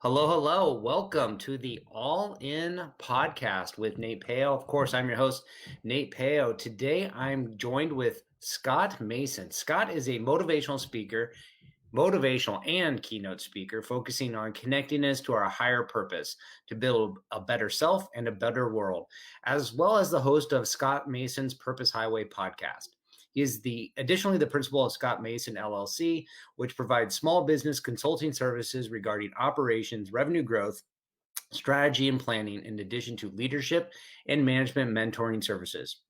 Hello, hello. Welcome to the All In podcast with Nate Peo. Of course, I'm your host, Nate Peo. Today, I'm joined with Scott Mason. Scott is a motivational speaker, motivational and keynote speaker, focusing on connecting us to our higher purpose to build a better self and a better world, as well as the host of Scott Mason's Purpose Highway podcast. He is additionally the principal of Scott Mason LLC, which provides small business consulting services regarding operations, revenue growth, strategy, and planning, in addition to leadership and management mentoring services.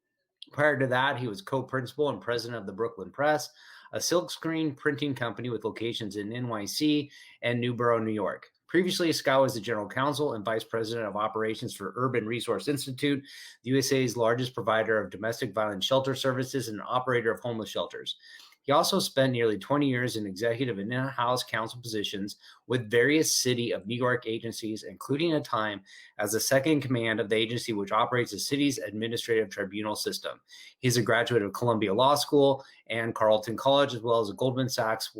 Prior to that, he was co-principal and president of the Brooklyn Press, a silkscreen printing company with locations in NYC and Newborough, New York. Previously, Scott was the general counsel and vice president of operations for Urban Resource Institute, the USA's largest provider of domestic violence shelter services and operator of homeless shelters. He also spent nearly 20 years in executive and in-house counsel positions with various city of New York agencies, including a time as the second in command of the agency which operates the city's administrative tribunal system. He's a graduate of Columbia Law School and Carleton College, as well as a Goldman Sachs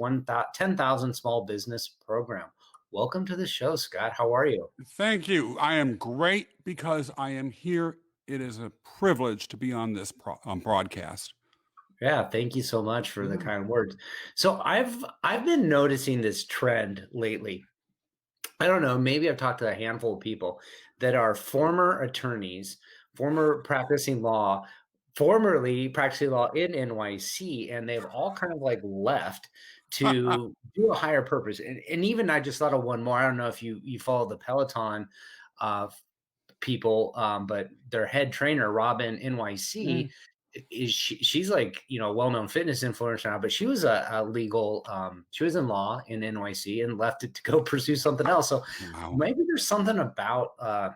10,000 Small Business Program. Welcome to the show, Scott. How are you? Thank you. I am great because I am here. It is a privilege to be on this broadcast. Yeah, thank you so much for the kind words. So I've been noticing this trend lately. I don't know, maybe I've talked to a handful of people that are former attorneys, formerly practicing law in NYC, and they've all kind of like left to do a higher purpose. And even I just thought of one more. I don't know if you follow the Peloton people, but their head trainer, Robin NYC, she's like, well-known fitness influencer now, but she was a legal, she was in law in NYC and left it to go pursue something else. So maybe there's something about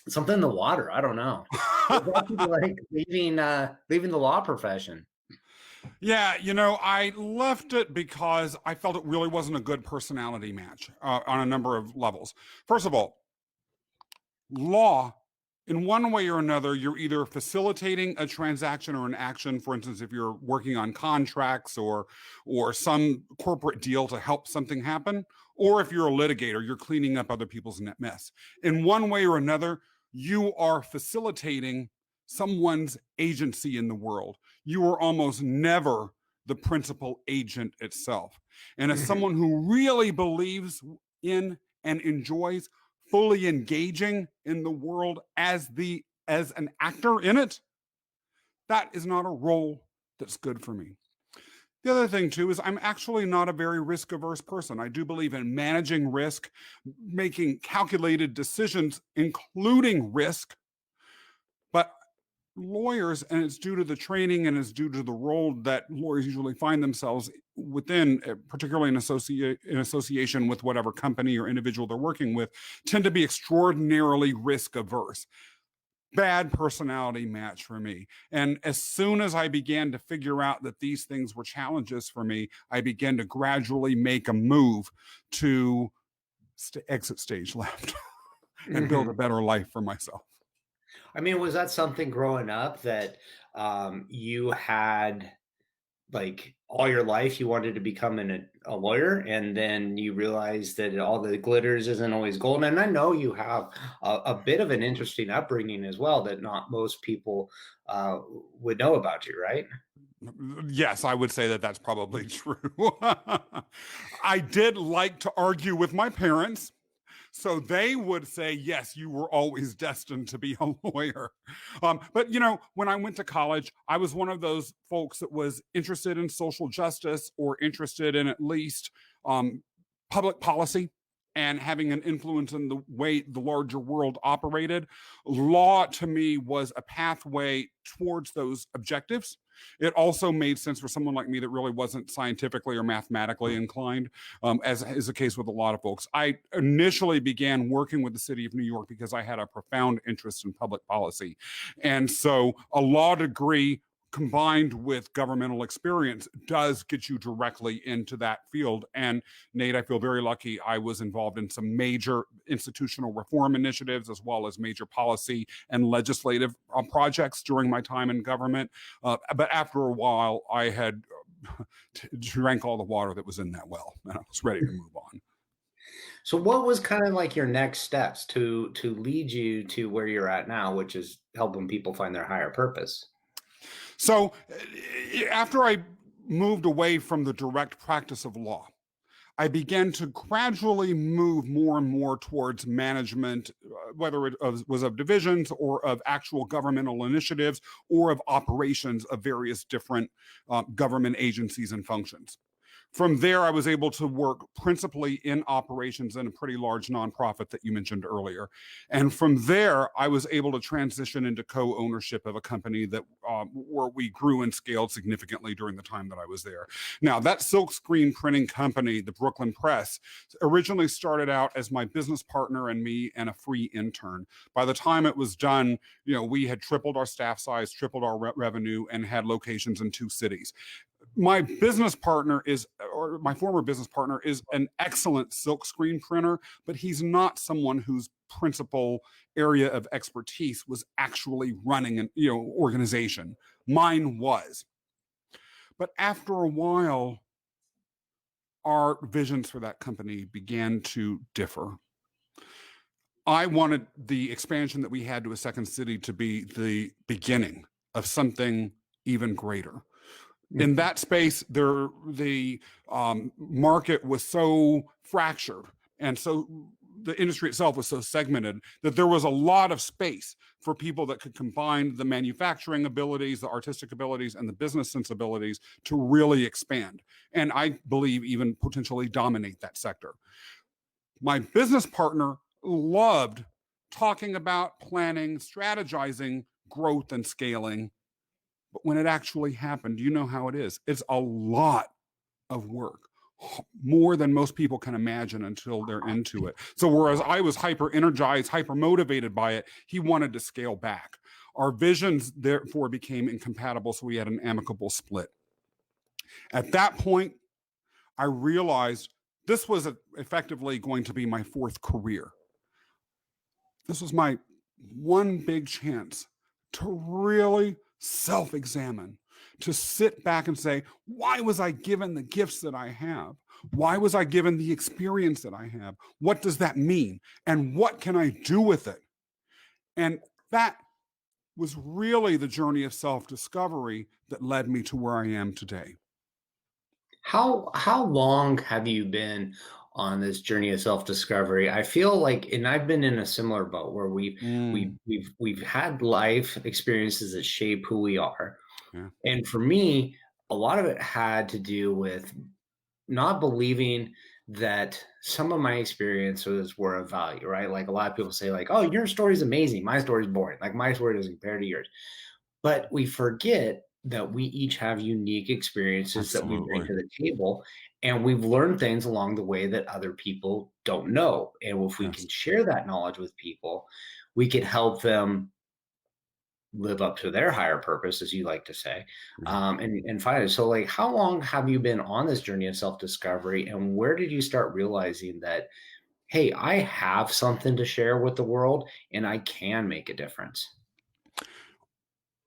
something in the water. I don't know. Like leaving the law profession. Yeah, I left it because I felt it really wasn't a good personality match on a number of levels. First of all, law, in one way or another, you're either facilitating a transaction or an action. For instance, if you're working on contracts or some corporate deal to help something happen, or if you're a litigator, you're cleaning up other people's mess. In one way or another, you are facilitating someone's agency in the world. You are almost never the principal agent itself. And as someone who really believes in and enjoys fully engaging in the world as an actor in it, that is not a role that's good for me. The other thing, too, is I'm actually not a very risk-averse person. I do believe in managing risk, making calculated decisions, including risk. But lawyers, and it's due to the training and it's due to the role that lawyers usually find themselves within, particularly in association with whatever company or individual they're working with, tend to be extraordinarily risk-averse. Bad personality match for me. And as soon as I began to figure out that these things were challenges for me, I began to gradually make a move to exit stage left and build a better life for myself. I mean, was that something growing up that you had, like, all your life you wanted to become a lawyer, and then you realized that all the glitters isn't always gold? And I know you have a bit of an interesting upbringing as well that not most people would know about you, right? Yes, I would say that that's probably true. I did like to argue with my parents. So they would say, yes, you were always destined to be a lawyer. But, when I went to college, I was one of those folks that was interested in social justice or interested in at least public policy and having an influence in the way the larger world operated. Law, to me, was a pathway towards those objectives. It also made sense for someone like me that really wasn't scientifically or mathematically inclined, as is the case with a lot of folks. I initially began working with the city of New York because I had a profound interest in public policy. And so a law degree combined with governmental experience does get you directly into that field. And Nate, I feel very lucky. I was involved in some major institutional reform initiatives, as well as major policy and legislative projects during my time in government. But after a while, I had drank all the water that was in that well, and I was ready to move on. So what was kind of like your next steps to lead you to where you're at now, which is helping people find their higher purpose? So after I moved away from the direct practice of law, I began to gradually move more and more towards management, whether it was of divisions or of actual governmental initiatives or of operations of various different government agencies and functions. From there, I was able to work principally in operations in a pretty large nonprofit that you mentioned earlier. And from there, I was able to transition into co-ownership of a company that where we grew and scaled significantly during the time that I was there. Now, that silk screen printing company, the Brooklyn Press, originally started out as my business partner and me and a free intern. By the time it was done, we had tripled our staff size, tripled our revenue, and had locations in 2 cities. My business partner or my former business partner is an excellent silk screen printer, but he's not someone whose principal area of expertise was actually running an organization. Mine was. But after a while, our visions for that company began to differ. I wanted the expansion that we had to a second city to be the beginning of something even greater. In Mhm. that space, the market was so fractured, and so the industry itself was so segmented that there was a lot of space for people that could combine the manufacturing abilities, the artistic abilities, and the business sensibilities to really expand. And I believe even potentially dominate that sector. My business partner loved talking about planning, strategizing, growth, and scaling. But when it actually happened, you know how it is. It's a lot of work, more than most people can imagine until they're into it. So whereas I was hyper energized, hyper motivated by it, he wanted to scale back. Our visions therefore became incompatible, so we had an amicable split. At that point, I realized this was effectively going to be my 4th career. This was my one big chance to really self-examine, to sit back and say, why was I given the gifts that I have? Why was I given the experience that I have? What does that mean? And what can I do with it? And that was really the journey of self-discovery that led me to where I am today. How long have you been on this journey of self-discovery? I feel like, and I've been in a similar boat where Mm, we've had life experiences that shape who we are. yeah, And for me, a lot of it had to do with not believing that some of my experiences were of value, right? Like a lot of people say, like, "Oh, your story's amazing. My story's boring. Like my story doesn't compare to yours." But we forget that we each have unique experiences that we bring absolutely. to the table, and we've learned things along the way that other people don't know. And if we can Yes. share that knowledge with people, we can help them live up to their higher purpose, as you like to say, Yeah. and find it. So, like, how long have you been on this journey of self discovery, and where did you start realizing that, hey, I have something to share with the world, and I can make a difference?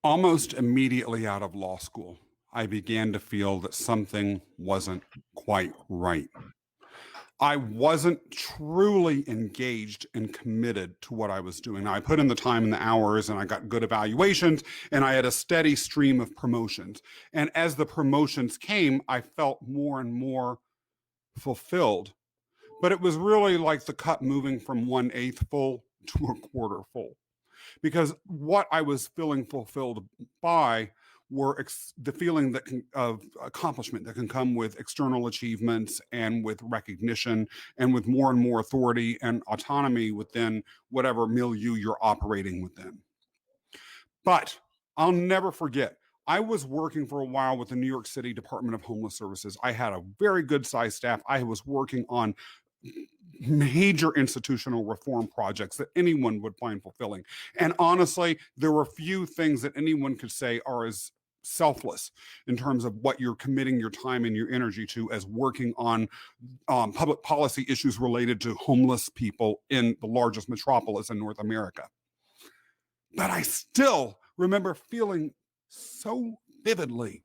Almost immediately out of law school, I began to feel that something wasn't quite right. I wasn't truly engaged and committed to what I was doing. Now, I put in the time and the hours, and I got good evaluations, and I had a steady stream of promotions. And as the promotions came, I felt more and more fulfilled. But it was really like the cup moving from 1/8 full to a quarter full, because what I was feeling fulfilled by were the feeling of accomplishment that can come with external achievements and with recognition and with more and more authority and autonomy within whatever milieu you're operating within. But I'll never forget, I was working for a while with the New York City Department of Homeless Services. I had a very good sized staff. I was working on major institutional reform projects that anyone would find fulfilling. And honestly, there were few things that anyone could say are as selfless in terms of what you're committing your time and your energy to as working on public policy issues related to homeless people in the largest metropolis in North America. But I still remember feeling so vividly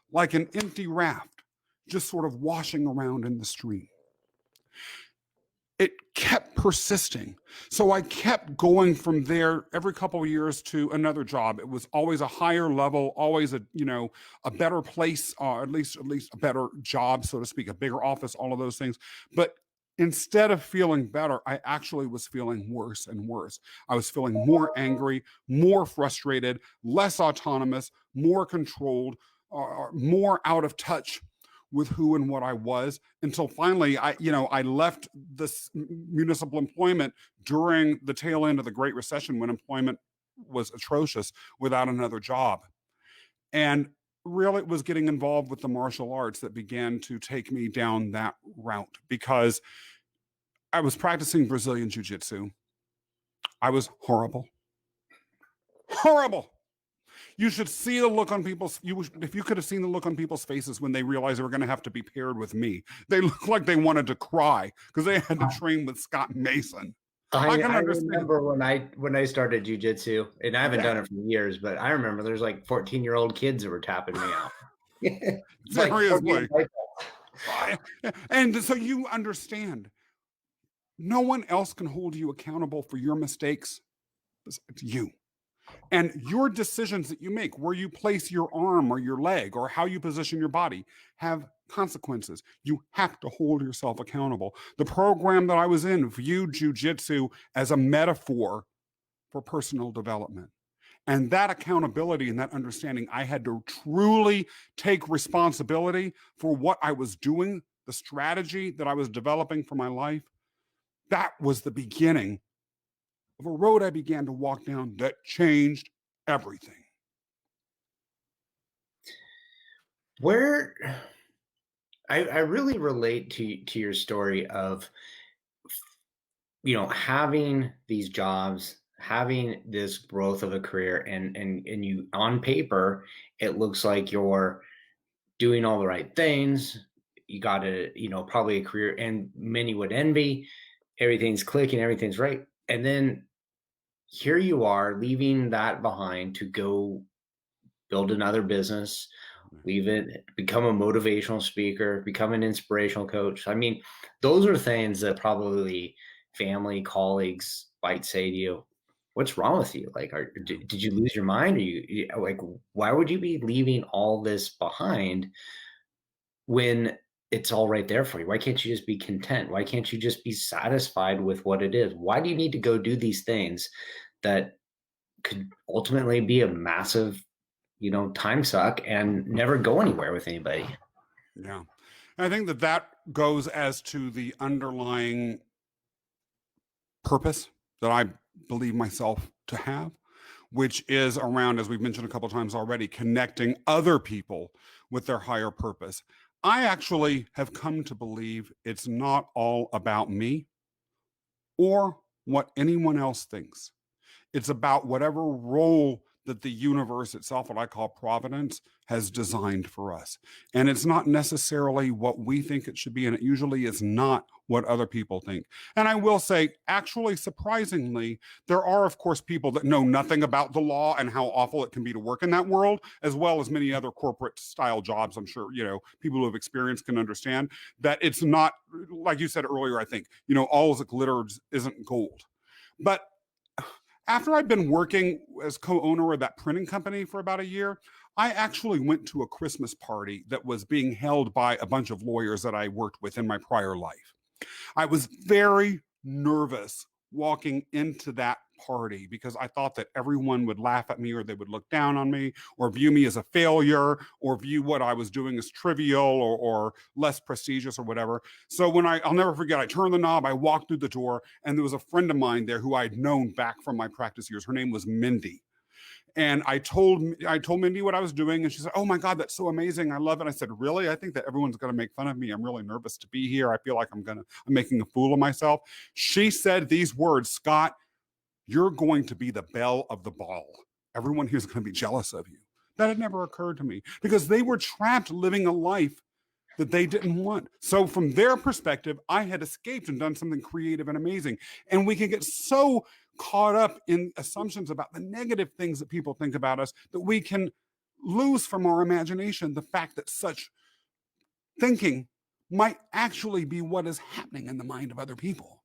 like an empty raft just sort of washing around in the stream. it kept persisting. So I kept going from there every couple of years to another job. It was always a higher level, always a better place, at least a better job, so to speak, a bigger office, all of those things. But instead of feeling better, I actually was feeling worse and worse. I was feeling more angry, more frustrated, less autonomous, more controlled, more out of touch with who and what I was, until finally I left this municipal employment during the tail end of the Great Recession, when employment was atrocious, without another job. And really it was getting involved with the martial arts that began to take me down that route, because I was practicing Brazilian Jiu-Jitsu. I was horrible. Horrible. You should see the look on if you could have seen the look on people's faces when they realized they were going to have to be paired with me. They looked like they wanted to cry because they had to train with Scott Mason. I remember when I started jujitsu, and I haven't done it for years, but I remember there's like 14-year-old kids that were tapping me out. Seriously. And so you understand, no one else can hold you accountable for your mistakes. It's you. And your decisions that you make, where you place your arm or your leg or how you position your body, have consequences. You have to hold yourself accountable. The program that I was in viewed jiu-jitsu as a metaphor for personal development. And that accountability and that understanding, I had to truly take responsibility for what I was doing, the strategy that I was developing for my life. That was the beginning of a road I began to walk down that changed everything. Where I really relate to your story of, having these jobs, having this growth of a career, and you, on paper, it looks like you're doing all the right things. You got probably a career, and many would envy. Everything's clicking, everything's right. And then here you are leaving that behind to go build another business, leave it, become a motivational speaker, become an inspirational coach. I mean, those are things that probably family, colleagues might say to you, what's wrong with you? Like, did you lose your mind? Or you like, why would you be leaving all this behind when it's all right there for you? Why can't you just be content? Why can't you just be satisfied with what it is? Why do you need to go do these things that could ultimately be a massive, time suck and never go anywhere with anybody? Yeah. I think that goes as to the underlying purpose that I believe myself to have, which is around, as we've mentioned a couple of times already, connecting other people with their higher purpose. I actually have come to believe it's not all about me or what anyone else thinks. It's about whatever role that the universe itself, what I call providence, has designed for us. And it's not necessarily what we think it should be, and it usually is not what other people think. And I will say, actually, surprisingly, there are, of course, people that know nothing about the law and how awful it can be to work in that world, as well as many other corporate style jobs. I'm sure, people who have experience can understand that it's not, like you said earlier, I think, all that glitters isn't gold. But after I'd been working as co-owner of that printing company for about a year, I actually went to a Christmas party that was being held by a bunch of lawyers that I worked with in my prior life. I was very nervous walking into that party because I thought that everyone would laugh at me, or they would look down on me, or view me as a failure, or view what I was doing as trivial or less prestigious or whatever. So I'll never forget, I turned the knob, I walked through the door, and there was a friend of mine there who I'd known back from my practice years. Her name was Mindy. And I told Mindy what I was doing, and she said, "Oh my God, that's so amazing. I love it." I said, "Really? I think that everyone's going to make fun of me. I'm really nervous to be here. I feel like I'm making a fool of myself." She said these words, "Scott, you're going to be the belle of the ball. Everyone here's going to be jealous of you." That had never occurred to me because they were trapped living a life that they didn't want. So from their perspective, I had escaped and done something creative and amazing. And we can get so caught up in assumptions about the negative things that people think about us that we can lose from our imagination the fact that such thinking might actually be what is happening in the mind of other people.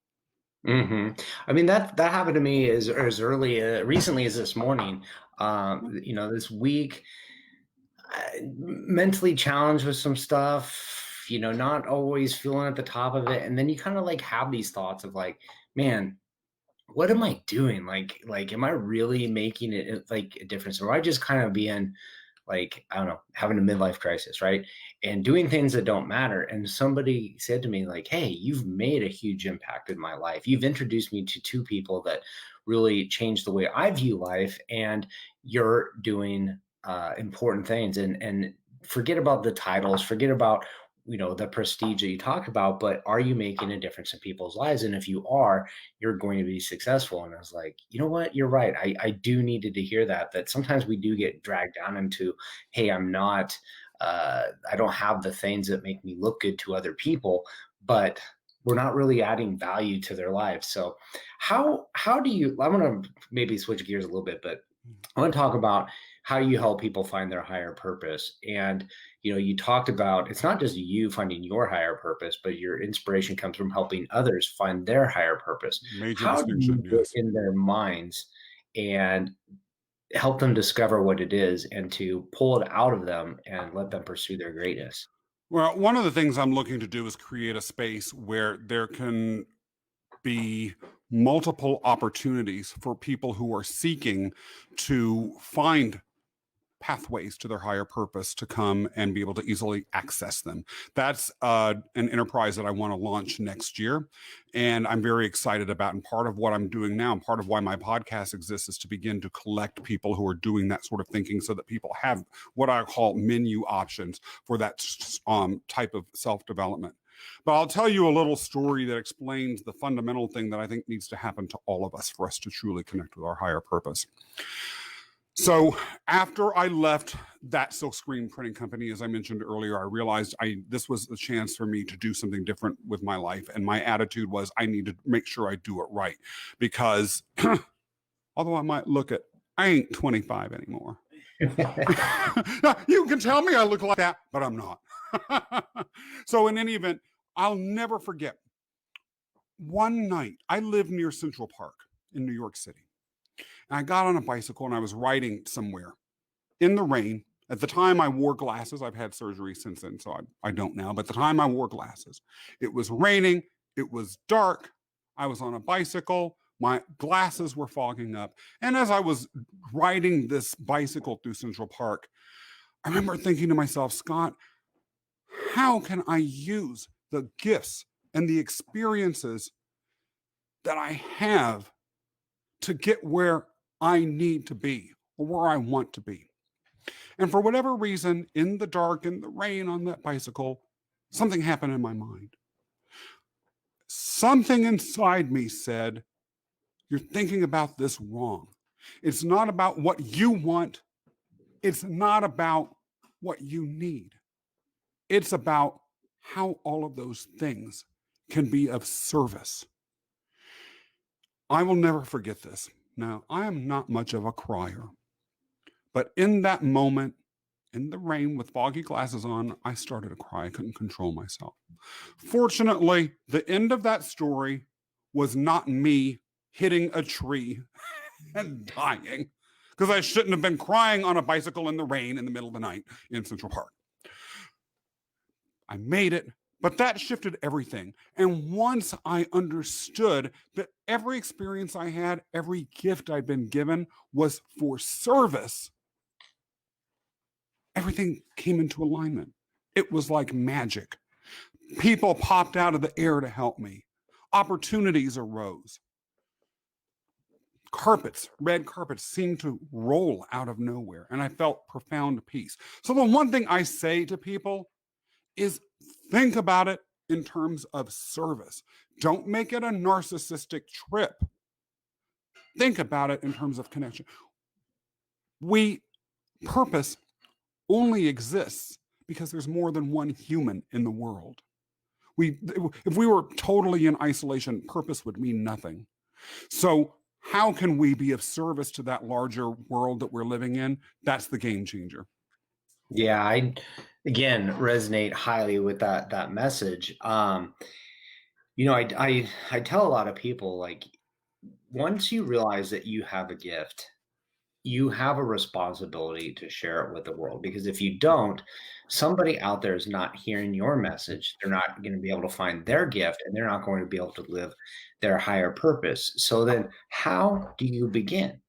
I mean, that happened to me as early recently as this morning. This week, mentally challenged with some stuff. Not always feeling at the top of it, and then you kind of like have these thoughts of like, man, what am I doing? Like, am I really making it like a difference? Or am I just kind of being like, I don't know, having a midlife crisis, right? And doing things that don't matter. And somebody said to me, like, hey, you've made a huge impact in my life. You've introduced me to two people that really changed the way I view life, and you're doing important things. And forget about the titles, forget about the prestige that you talk about, but are you making a difference in people's lives? And if you are, you're going to be successful. And I was like, you know what? You're right. I do needed to hear that sometimes we do get dragged down into, hey, I don't have the things that make me look good to other people, but we're not really adding value to their lives. So how do you, I'm going to maybe switch gears a little bit, but I want to talk about how you help people find their higher purpose. And you talked about it's not just you finding your higher purpose, but your inspiration comes from helping others find their higher purpose. Major How do you distinction, get yes. in their minds and help them discover what it is and to pull it out of them and let them pursue their greatness? Well, one of the things I'm looking to do is create a space where there can be multiple opportunities for people who are seeking to find pathways to their higher purpose to come and be able to easily access them. That's an enterprise that I want to launch next year. And I'm very excited about. And part of what I'm doing now, and part of why my podcast exists, is to begin to collect people who are doing that sort of thinking so that people have what I call menu options for that type of self-development. But I'll tell you a little story that explains the fundamental thing that I think needs to happen to all of us for us to truly connect with our higher purpose. So after I left that silkscreen printing company, as I mentioned earlier, I realized this was a chance for me to do something different with my life. And my attitude was I need to make sure I do it right. Because although I might look at, I ain't 25 anymore. Now, you can tell me I look like that, but I'm not. So in any event, I'll never forget. One night, I live near Central Park in New York City. And I got on a bicycle and I was riding somewhere in the rain. At the time, I wore glasses. I've had surgery since then, so I don't now. But at the time, I wore glasses. It was raining. It was dark. I was on a bicycle. My glasses were fogging up. And as I was riding this bicycle through Central Park, I remember thinking to myself, Scott, how can I use the gifts and the experiences that I have to get where I need to be or where I want to be? And for whatever reason, in the dark, in the rain on that bicycle, something happened in my mind. Something inside me said, you're thinking about this wrong. It's not about what you want. It's not about what you need. It's about how all of those things can be of service. I will never forget this. Now, I am not much of a crier, but in that moment, in the rain with foggy glasses on, I started to cry. I couldn't control myself. Fortunately, the end of that story was not me hitting a tree and dying, because I shouldn't have been crying on a bicycle in the rain in the middle of the night in Central Park. I made it, but that shifted everything. And once I understood that every experience I had, every gift I'd been given was for service, everything came into alignment. It was like magic. People popped out of the air to help me. Opportunities arose. Red carpets seemed to roll out of nowhere, and I felt profound peace. So the one thing I say to people is think about it in terms of service. Don't make it a narcissistic trip. Think about it in terms of connection. Purpose only exists because there's more than one human in the world. If we were totally in isolation, purpose would mean nothing. So how can we be of service to that larger world that we're living in? That's the game changer. Yeah, I again resonate highly with that message. I tell a lot of people, like, once you realize that you have a gift, you have a responsibility to share it with the world, because if you don't, somebody out there is not hearing your message. They're not going to be able to find their gift, and they're not going to be able to live their higher purpose. So then how do you begin?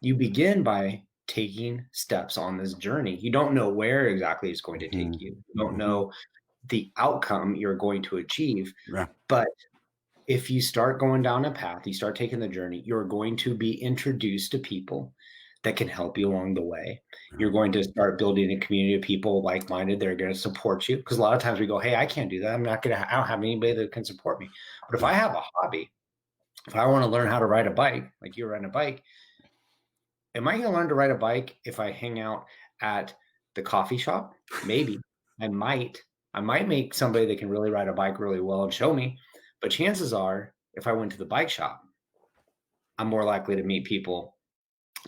You begin by taking steps on this journey. You don't know where exactly it's going to take Mhm. you. You don't Mhm. know the outcome you're going to achieve, Yeah. but if you start going down a path, you start taking the journey, you're going to be introduced to people that can help you along the way. Yeah. You're going to start building a community of people like-minded. They're going to support you, because a lot of times we go, hey, I can't do that. I don't have anybody that can support me. But if Yeah. I have a hobby, if I want to learn how to ride a bike, like you're riding a bike, am I going to learn to ride a bike if I hang out at the coffee shop? Maybe. I might. I might make somebody that can really ride a bike really well and show me. But chances are, if I went to the bike shop, I'm more likely to meet people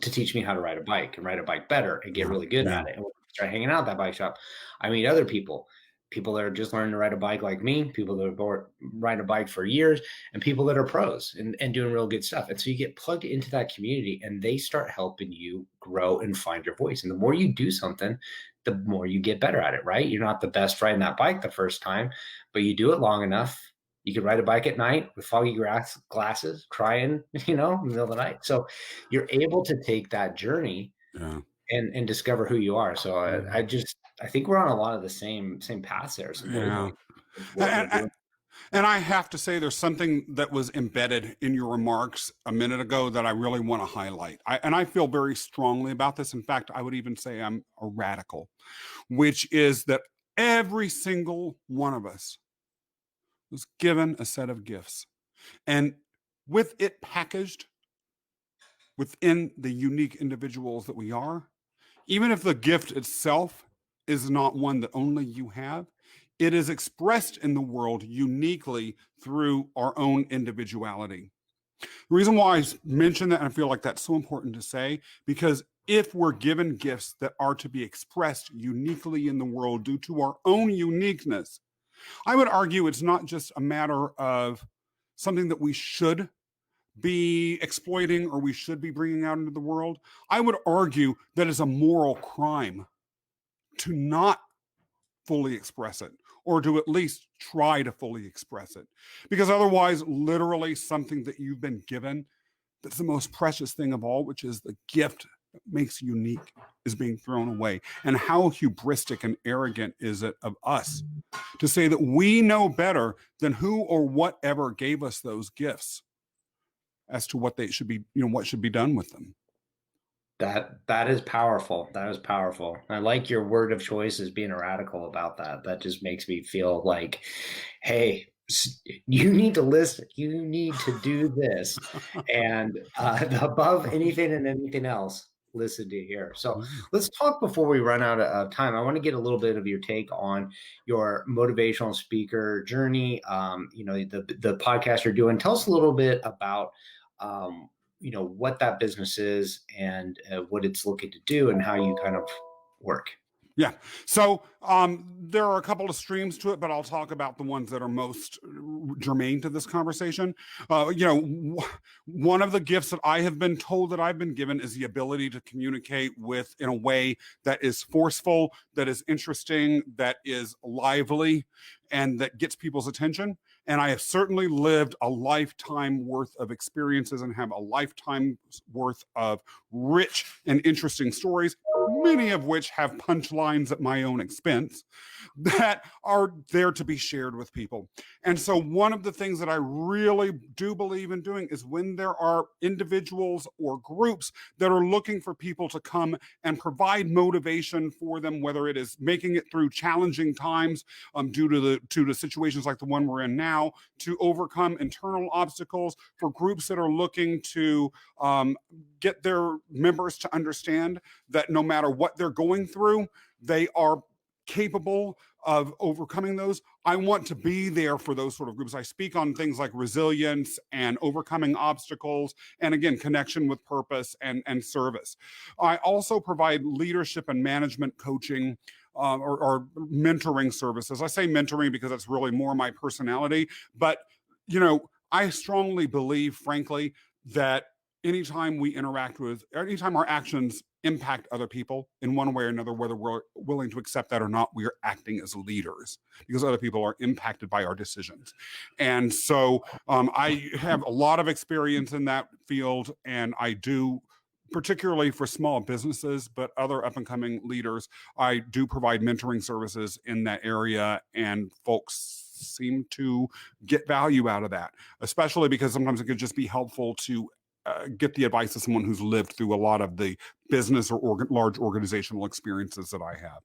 to teach me how to ride a bike and ride a bike better and get Yeah. really good Yeah. at it. And when I start hanging out at that bike shop, I meet other people that are just learning to ride a bike like me, people that have riding a bike for years, and people that are pros and doing real good stuff. And so you get plugged into that community, and they start helping you grow and find your voice. And the more you do something, the more you get better at it, right? You're not the best riding that bike the first time, but you do it long enough. You could ride a bike at night with foggy glasses, crying, in the middle of the night. So you're able to take that journey Yeah. and discover who you are. So Mhm. I think we're on a lot of the same paths there, some Yeah. wavelength of what we're And, doing. and I have to say, there's something that was embedded in your remarks a minute ago that I really want to highlight. And I feel very strongly about this. In fact, I would even say I'm a radical, which is that every single one of us was given a set of gifts. And with it packaged within the unique individuals that we are, even if the gift itself is not one that only you have, it is expressed in the world uniquely through our own individuality. The reason why I mention that, and I feel like that's so important to say, because if we're given gifts that are to be expressed uniquely in the world due to our own uniqueness, I would argue it's not just a matter of something that we should be exploiting or we should be bringing out into the world. I would argue that it's a moral crime to not fully express it, or to at least try to fully express it. Because otherwise, literally, something that you've been given that's the most precious thing of all, which is the gift that makes you unique, is being thrown away. And how hubristic and arrogant is it of us to say that we know better than who or whatever gave us those gifts as to what they should be, what should be done with them. That is powerful. That is powerful. I like your word of choice as being a radical about that. That just makes me feel like, hey, you need to listen. You need to do this, and above anything and anything else, listen to here. So let's talk before we run out of time. I want to get a little bit of your take on your motivational speaker journey. The podcast you're doing. Tell us a little bit about. What that business is, and what it's looking to do, and how you kind of work. Yeah. So there are a couple of streams to it, but I'll talk about the ones that are most germane to this conversation. One of the gifts that I have been told that I've been given is the ability to communicate with in a way that is forceful, that is interesting, that is lively, and that gets people's attention. And I have certainly lived a lifetime worth of experiences and have a lifetime worth of rich and interesting stories, many of which have punchlines at my own expense, that are there to be shared with people. And so one of the things that I really do believe in doing is when there are individuals or groups that are looking for people to come and provide motivation for them, whether it is making it through challenging times due to the situations like the one we're in now, to overcome internal obstacles, for groups that are looking to get their members to understand that no matter what they're going through, they are capable of overcoming those. I want to be there for those sort of groups. I speak on things like resilience and overcoming obstacles, and again, connection with purpose and service. I also provide leadership and management coaching or mentoring services. I say mentoring because that's really more my personality, but I strongly believe, frankly, that anytime our actions impact other people in one way or another, whether we're willing to accept that or not, we are acting as leaders because other people are impacted by our decisions. And so I have a lot of experience in that field, and I do, particularly for small businesses, but other up and coming leaders, I do provide mentoring services in that area, and folks seem to get value out of that, especially because sometimes it could just be helpful to get the advice of someone who's lived through a lot of the business or large organizational experiences that I have.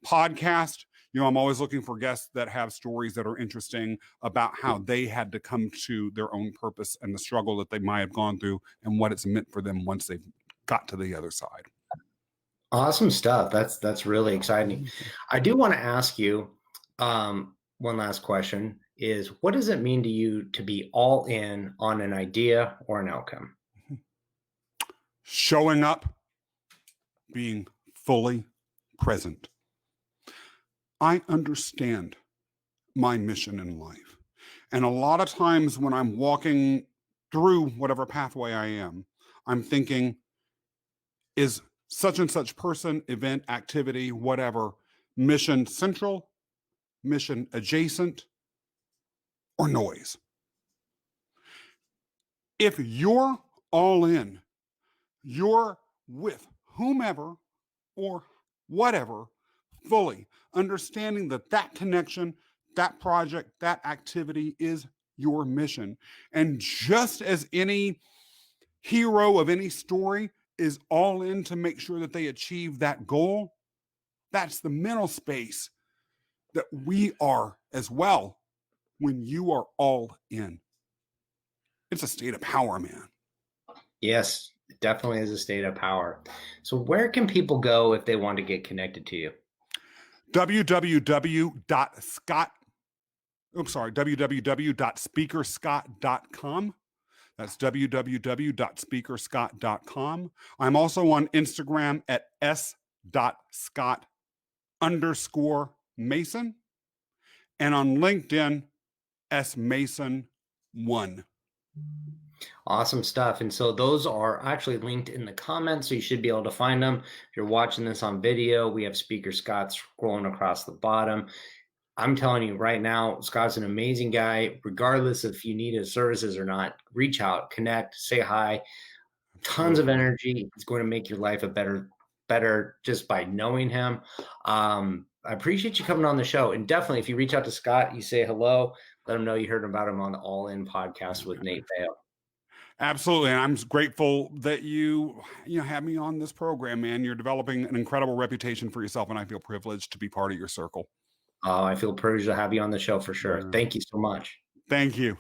Podcast, I'm always looking for guests that have stories that are interesting about how they had to come to their own purpose and the struggle that they might have gone through and what it's meant for them once they've got to the other side. Awesome stuff. That's really exciting. I do want to ask you one last question is, what does it mean to you to be all in on an idea or an outcome? Showing up, being fully present. I understand my mission in life. And a lot of times when I'm walking through whatever pathway I am, I'm thinking, is such and such person, event, activity, whatever, mission central, mission adjacent, or noise? If you're all in, you're with whomever or whatever, fully understanding that connection, that project, that activity is your mission. And just as any hero of any story is all in to make sure that they achieve that goal, that's the mental space that we are as well when you are all in. It's a state of power, man. Yes, it definitely is a state of power. So where can people go if they want to get connected to you? www.speakerscott.com. That's www.speakerscott.com. I'm also on Instagram at s.scott_Mason, and on LinkedIn, smason1. Awesome stuff. And so those are actually linked in the comments, so you should be able to find them. If you're watching this on video, we have Speaker Scott scrolling across the bottom. I'm telling you right now, Scott's an amazing guy. Regardless if you need his services or not, reach out, connect, say hi. Tons of energy. It's going to make your life a better just by knowing him. I appreciate you coming on the show. And definitely, if you reach out to Scott, you say hello, let him know you heard about him on the All In podcast with Nate Bale. Absolutely. And I'm grateful that you have me on this program, man. You're developing an incredible reputation for yourself, and I feel privileged to be part of your circle. I feel privileged to have you on the show for sure. Thank you so much. Thank you.